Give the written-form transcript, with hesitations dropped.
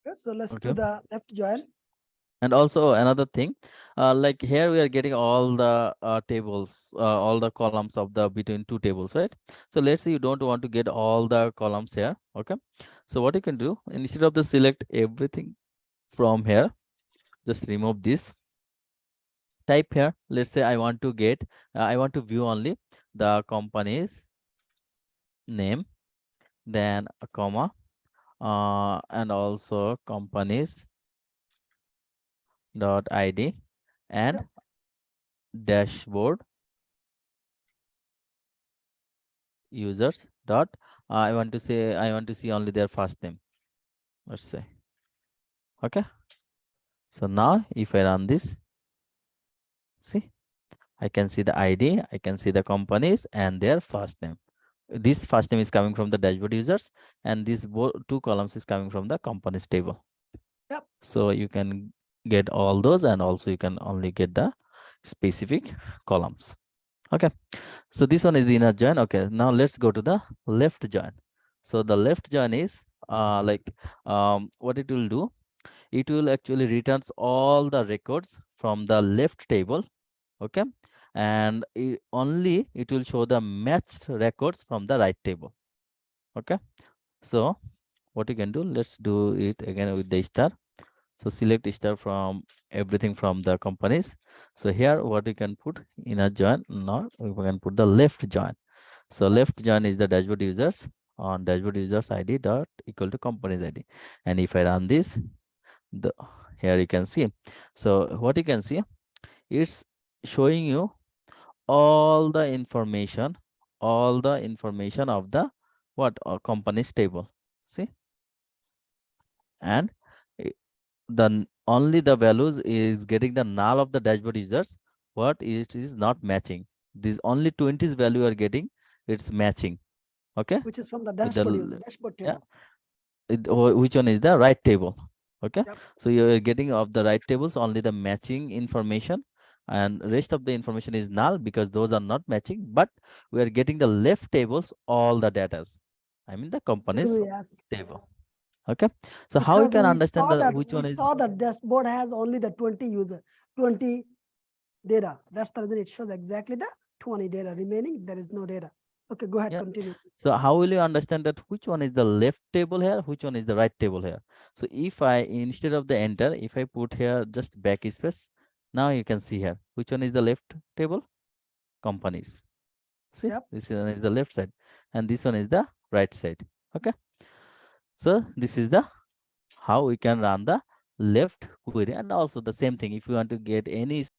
Okay, so let's do Okay. the left join. And also another thing, like here we are getting all the tables, all the columns of the between two tables, right? So let's say you don't want to get all the columns here. Okay. So what you can do, instead of the select everything from here, just remove this. Type here. Let's say I want to get, I want to view only the company's name, then a comma, and also companies dot id and Yep. dashboard users dot I want to say, I want to see only their first name, let's say. Okay. So now if I run this, see, I can see the id, I can see the companies and their first name. This first name is coming from the dashboard users, and these two columns is coming from the companies table. Yep. So you can get all those, and also you can only get the specific columns. Okay. So this one is the inner join. Okay, now let's go to the left join. So the left join is like what it will do, it will actually returns all the records from the left table. Okay, and only it will show the matched records from the right table. Okay, so what you can do, let's do it again with the star. So select star from everything from the companies. So here what you can put in a join, now we can put the left join. So Yep. left join is the dashboard users on dashboard users id dot equal to companies id. And if I run this, the here you can see. So what you can see, it's showing you all the information of the what companies table. See, and i- only the values is getting the null of the dashboard users. What is not matching? These only 20's value are getting, it's matching. Okay, Which is from the with the dashboard user, dashboard yeah, table. which one is the right table. Okay, Yep. so you're getting of the right tables only the matching information, and rest of the information is null because those are not matching, but we are getting the left tables all the datas, I mean the Why do companies we ask? table. Okay, so how you Because can understand the which we one is saw that dashboard has only the 20 user, 20 data. That's the reason it shows exactly the 20 data. Remaining, there is no data. Okay, go ahead, yeah. continue. So how will you understand that which one is the left table here, which one is the right table here? So if I, instead of the enter, if I put here just backspace, now you can see here which one is the left table, companies. See, Yep. this one is the left side and this one is the right side. Okay, so this is the how we can run the left query. And also the same thing, if you want to get any